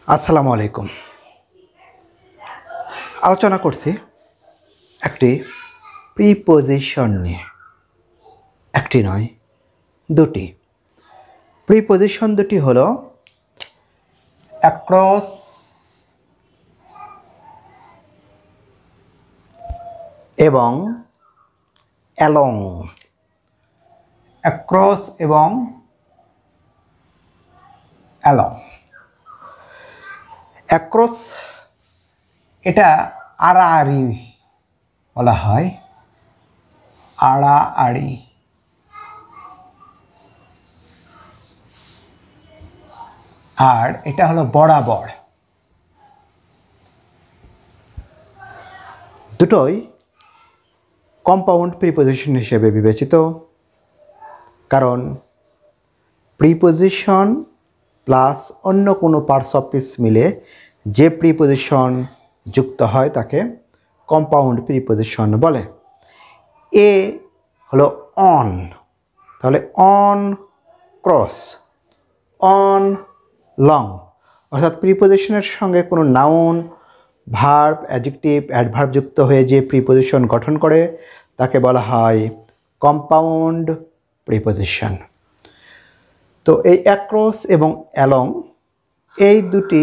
আসসালামু আলাইকুম। আলোচনা করছি একটি প্রিপোজিশন নিয়ে। একটি নয়, দুটি। প্রিপোজিশন দুটি হলো অ্যাক্রস এবং অ্যালং। অ্যাক্রস এবং অ্যালং। অ্যাক্রস এটা আড়াআড়ি বলা হয়, আড়াআড়ি। আর এটা হলো বরাবর। দুটোই কম্পাউন্ড প্রিপোজিশন হিসেবে বিবেচিত, কারণ প্রিপোজিশন প্লাস অন্য কোনো পার্টস অফ স্পিচ মিলে যে প্রিপোজিশন যুক্ত হয় তাকে কম্পাউন্ড প্রিপোজিশন বলে। এ হলো অন, তাহলে অন ক্রস, অন লং, অর্থাৎ প্রিপোজিশনের সঙ্গে কোনো নাউন, ভার্ব, অ্যাডজেক্টিভ, অ্যাডভার্ব যুক্ত হয়ে যে প্রিপোজিশন গঠন করে তাকে বলা হয় কম্পাউন্ড প্রিপোজিশন। তো এই অ্যাক্রস এবং অ্যালং এই দুটি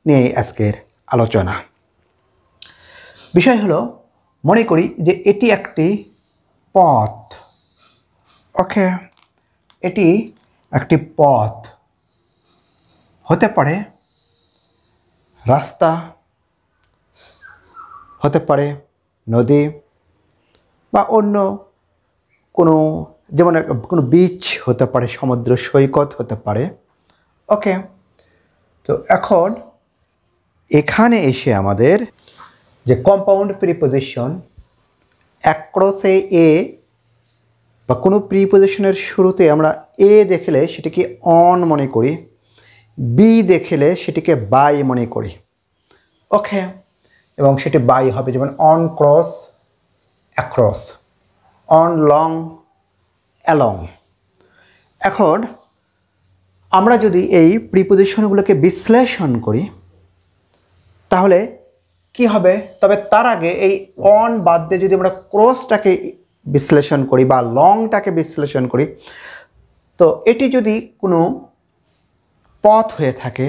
নিয়ে আজকের আলোচনা। বিষয় হলো, মনে করি যে এটি একটি পথ। ওকে, এটি একটি পথ হতে পারে, রাস্তা হতে পারে, নদী বা অন্য কোনো, যেমন কোনো বিচ হতে পারে, সমুদ্র সৈকত হতে পারে। ওকে, তো এখন এখানে এসে আমাদের যে কম্পাউন্ড প্রিপোজিশন, অ্যাক্রসে এ বা কোনো প্রিপোজিশনের শুরুতে আমরা এ দেখলে সেটিকে অন মনে করি, বি দেখলে সেটিকে বাই মনে করি। ওকে, এবং সেটি বাই হবে, যেমন on cross across, on long along. এখন আমরা যদি এই প্রিপোজিশনগুলোকে বিশ্লেষণ করি তাহলে কি হবে? তবে তার আগে এই অন বাদ দিয়ে যদি আমরা ক্রসটাকে বিশ্লেষণ করি বা লংটাকে বিশ্লেষণ করি, তো এটি যদি কোনো পথ হয়ে থাকে,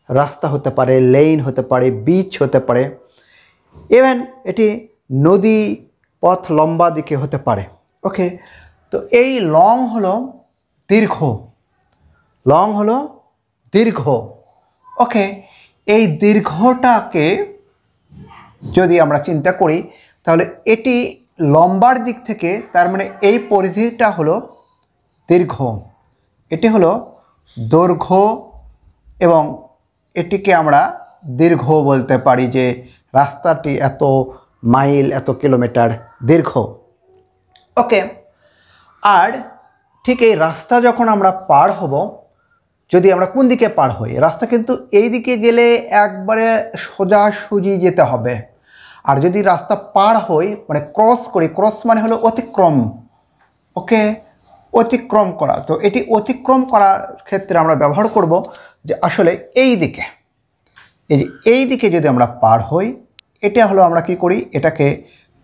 রাস্তা হতে পারে, লেন হতে পারে, বিচ হতে পারে, ইভেন এটি নদী পথ লম্বা দিকে হতে পারে। ওকে, তো এই লং হলো দীর্ঘ, লং হলো দীর্ঘ। ওকে, এই দীর্ঘটাকে যদি আমরা চিন্তা করি তাহলে এটি লম্বার দিক থেকে, তার মানে এই পরিধিটা হলো দীর্ঘ, এটি হলো দৈর্ঘ্য, এবং এটিকে আমরা দীর্ঘ বলতে পারি যে রাস্তাটি এত মাইল, এত কিলোমিটার দীর্ঘ। ওকে, আর ঠিক এই রাস্তা যখন আমরা পার হব, যদি আমরা কোন দিকে পার হই, রাস্তা কিন্তু এই দিকে গেলে একবারে সোজাসুজি যেতে হবে। আর যদি রাস্তা পার হই মানে ক্রস করি, ক্রস মানে হলো অতিক্রম। ওকে, অতিক্রম করা। তো এটি অতিক্রম করার ক্ষেত্রে আমরা ব্যবহার করব যে আসলে এই দিকে, এই যে এই দিকে যদি আমরা পার হই, এটা হলো আমরা কি করি, এটাকে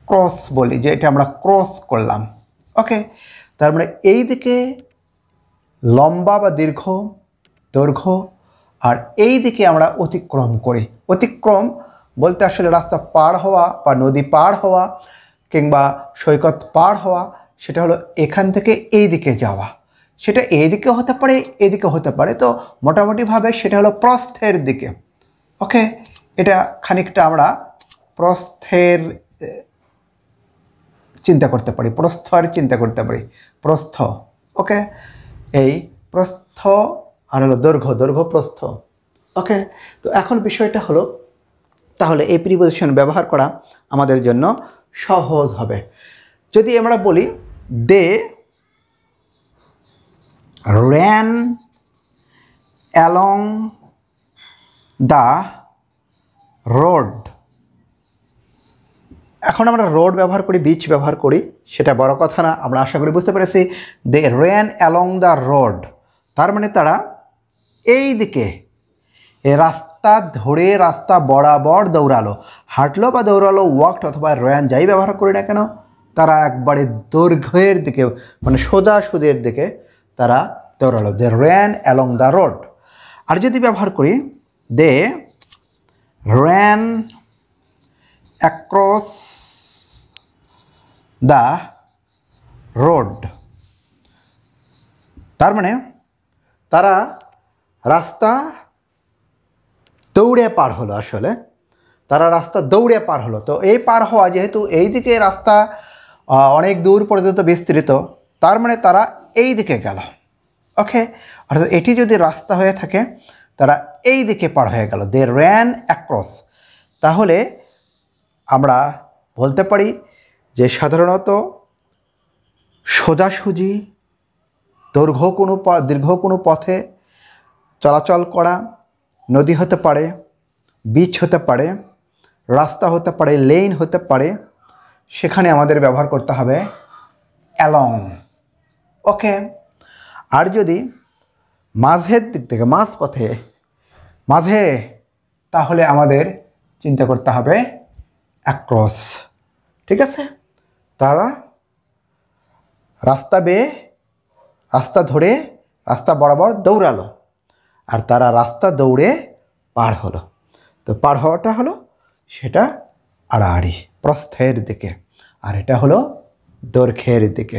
ক্রস বলি, যে এটা আমরা ক্রস করলাম। ওকে, তার মানে এই দিকে লম্বা বা দীর্ঘ, দৈর্ঘ্য, আর এই দিকে আমরা অতিক্রম করি। অতিক্রম বলতে আসলে রাস্তা পার হওয়া বা নদী পার হওয়া কিংবা সৈকত পার হওয়া, সেটা হলো এখান থেকে এই দিকে যাওয়া। সেটা এই দিকে হতে পারে, এদিকে হতে পারে। তো মোটামুটিভাবে সেটা হলো প্রস্থের দিকে। ওকে, এটা খানিকটা আমরা প্রস্থের চিন্তা করতে পারি, প্রস্থের চিন্তা করতে পারি, প্রস্থ। ওকে, এই প্রস্থ আর হলো দৈর্ঘ্য, দৈর্ঘ্য প্রস্থ। ওকে, তো এখন বিষয়টা হলো, তাহলে এই প্রিপোজিশন ব্যবহার করা আমাদের জন্য সহজ হবে। যদি আমরা বলি দে ran along the road, এখন আমরা রোড ব্যবহার করি, বিচ ব্যবহার করি, সেটা বড় কথা না, আমরা আশা করি বুঝতে পেরেছি। দে ran along the road, তার মানে তারা এই দিকে, এই রাস্তা ধরে রাস্তা বরাবর দৌড়ালো, হাঁটলো বা দৌড়ালো, ওয়াকড অথবা র্যান যাই ব্যবহার করি না কেন, তারা একবারে দৈর্ঘ্যের দিকে মানে সোজাসুদের দিকে তারা দৌড়ালো। দে র্যান অ্যালং দ্য রোড। আর যদি ব্যবহার করি দে র্যান অ্যাক্রস দ্য রোড, তার মানে তারা রাস্তা দৌড়ে পার হলো। আসলে তারা রাস্তা দৌড়ে পার হলো। তো এই পার হওয়া, যেহেতু এই দিকে রাস্তা অনেক দূর পর্যন্ত বিস্তৃত, তার মানে তারা এই দিকে গেল। ওকে, অর্থাৎ এটি যদি রাস্তা হয়ে থাকে, তারা এই দিকে পার হয়ে গেল। দে র্যান অ্যাক্রস। তাহলে আমরা বলতে পারি যে সাধারণত সোজাসুজি দীর্ঘ কোনো পথে চলাচল করা, নদী হতে পারে, বিচ হতে পারে, রাস্তা হতে পারে, লেন হতে পারে, সেখানে আমাদের ব্যবহার করতে হবে অ্যালং। ওকে, আর যদি মাঝের দিক থেকে মাঝে, তাহলে আমাদের চিন্তা করতে হবে অ্যাক্রস। ঠিক আছে, তারা রাস্তা বেয়ে, রাস্তা ধরে, রাস্তা বরাবর দৌড়ালো, আর তারা রাস্তা দৌড়ে পার হলো। তো পার হওয়াটা হলো সেটা আড়াআড়ি প্রস্থের দিকে, আর এটা হলো দৈর্ঘ্যের দিকে।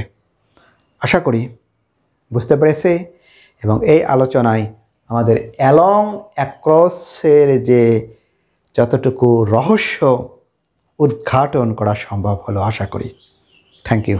আশা করি বুঝতে পেরেছি। এবং এই আলোচনায় আমাদের অ্যালং অ্যাক্রসের যে যতটুকু রহস্য উদ্ঘাটন করা সম্ভব হলো আশা করি। Thank you.